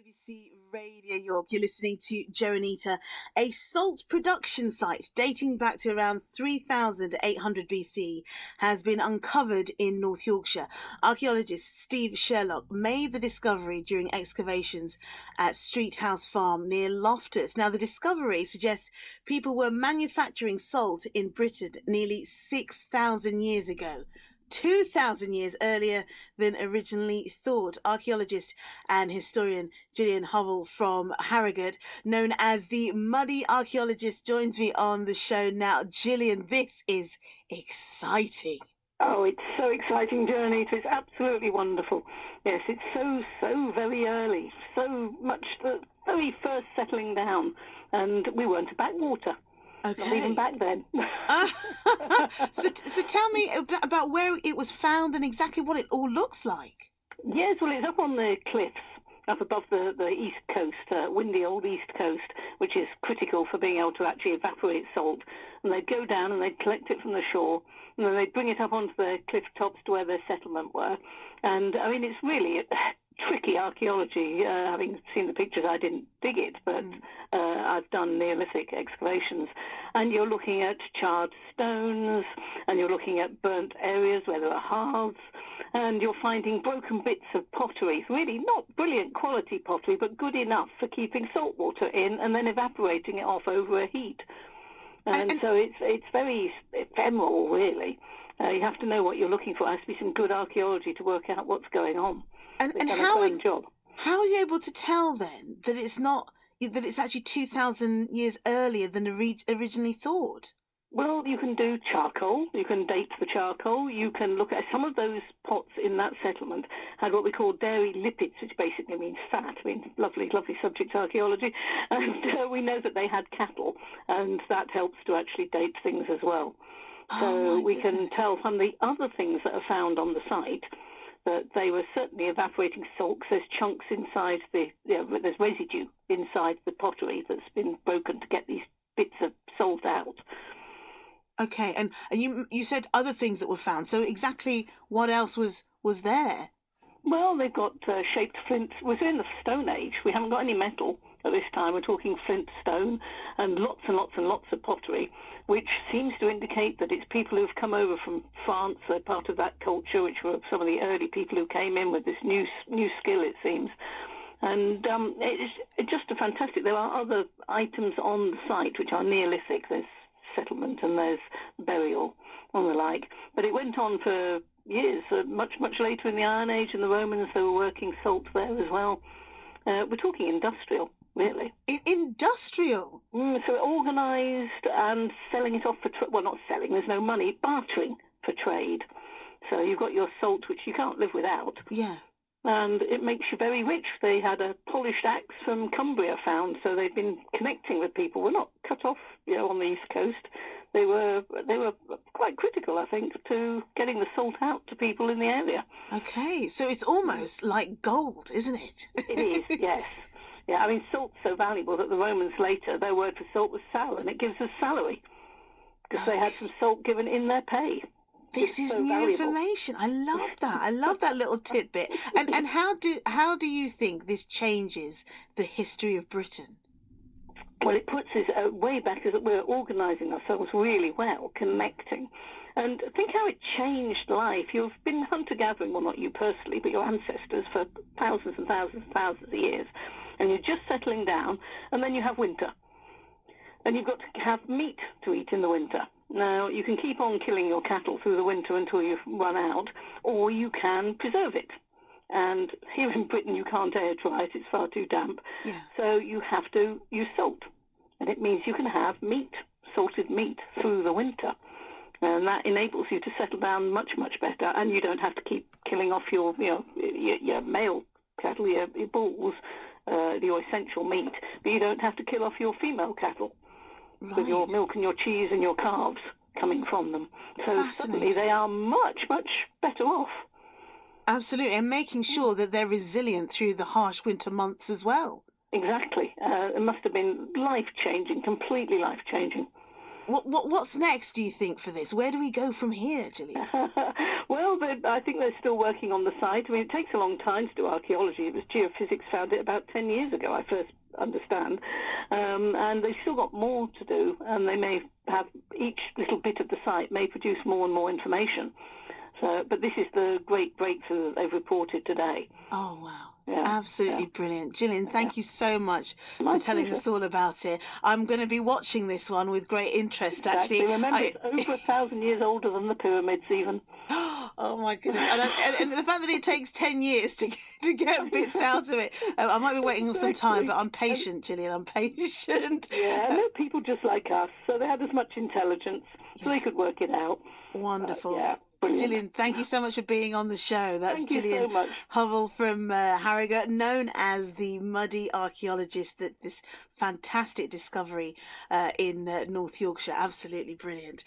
BBC Radio York. You're listening to Joe Anita. A salt production site dating back to around 3800 BC has been uncovered in North Yorkshire. Archaeologist Steve Sherlock made the discovery during excavations at Street House Farm near Loftus. Now, the discovery suggests people were manufacturing salt in Britain nearly 6,000 years ago. 2,000 years earlier than originally thought. Archaeologist and historian Gillian Hovell from Harrogate, known as the Muddy Archaeologist, joins me on the show now. Gillian, this is exciting. Oh, it's so exciting, Journey. It's absolutely wonderful. Yes, it's so very early, so much the very first settling down, and we weren't a backwater. Okay. Not even back then. So tell me about where it was found and exactly what it all looks like. Yes, well, it's up on the cliffs, up above the east coast, windy old east coast, which is critical for being able to actually evaporate salt. And they'd go down and they'd collect it from the shore, and then they'd bring it up onto the cliff tops to where their settlement were. And, I mean, it's really tricky archaeology. Having seen the pictures, I didn't dig it, but I've done Neolithic excavations. And you're looking at charred stones, and you're looking at burnt areas where there are hearths, and you're finding broken bits of pottery, really not brilliant quality pottery, but good enough for keeping salt water in and then evaporating it off over a heat. And so it's very ephemeral, really. You have to know what you're looking for. There has to be some good archaeology to work out what's going on. And how are you able to tell then that it's actually 2,000 years earlier than originally thought? Well, you can do charcoal. You can date the charcoal. You can look at some of those pots in that settlement had what we call dairy lipids, which basically means fat. I mean, lovely subject, archaeology. And we know that they had cattle, and that helps to actually date things as well. So we can tell from the other things that are found on the site that they were certainly evaporating salt, because there's chunks inside there's residue inside the pottery that's been broken to get these bits of salt out. Okay, and you said other things that were found. So exactly what else was there? Well, they've got shaped flints. We're in the Stone Age. We haven't got any metal at this time. We're talking flint stone and lots of pottery, which seems to indicate that it's people who've come over from France. They're part of that culture, which were some of the early people who came in with this new skill, it seems. And it's just a fantastic. There are other items on the site which are Neolithic. There's settlement and there's burial and the like. But it went on for years, much later in the Iron Age, and the Romans, they were working salt there as well. We're talking industrial, really. Industrial? So organised and selling it off for well, not selling, there's no money, bartering for trade. So you've got your salt, which you can't live without. Yeah. And it makes you very rich. They had a polished axe from Cumbria found, so they've been connecting with people. We're not cut off, on the East Coast. They were quite critical, I think, to getting the salt out to people in the area. Okay, so it's almost like gold, isn't it? It is, yes. Yeah, I mean, salt's so valuable that the Romans later, their word for salt was sal, and it gives us salary, because they had some salt given in their pay. This is new information. I love that. I love that little tidbit. And how do you think this changes the history of Britain? Well, it puts us way back as we're organising ourselves really well, connecting. And think how it changed life. You've been hunter-gathering, well, not you personally, but your ancestors for thousands and thousands and thousands of years. And you're just settling down, and then you have winter. And you've got to have meat to eat in the winter. Now, you can keep on killing your cattle through the winter until you've run out, or you can preserve it. And here in Britain, you can't air dry it. It's far too damp. Yeah. So you have to use salt. And it means you can have meat, salted meat, through the winter. And that enables you to settle down much better. And you don't have to keep killing off your male cattle, your bulls, your essential meat. But you don't have to kill off your female cattle. Right. With your milk and your cheese and your calves coming from them. So suddenly they are much better off. Absolutely, and making sure that they're resilient through the harsh winter months as well. Exactly. It must have been life-changing, completely life-changing. What's next, do you think, for this? Where do we go from here, Gillian? Well, I think they're still working on the site. I mean, it takes a long time to do archaeology. It was geophysics found it about 10 years ago, I first understand. And they've still got more to do, and they may have, each little bit of the site may produce more and more information. So, but this is the great breakthrough that they've reported today. Oh, wow. Yeah, Absolutely brilliant. Gillian, thank you so much for telling us all about it. I'm going to be watching this one with great interest, actually. Remember, it's over 1,000 years older than the pyramids, even. Oh, my goodness. And the fact that it takes 10 years to get bits out of it. I might be waiting some time, but I'm patient, Gillian. I'm patient. Yeah, and they're people just like us, so they had as much intelligence, so they could work it out. Wonderful. Yeah. Brilliant. Gillian, thank you so much for being on the show. That's Thank Gillian you so much. Hovell from Harrogate, known as the Muddy Archaeologist. This fantastic discovery in North Yorkshire. Absolutely brilliant.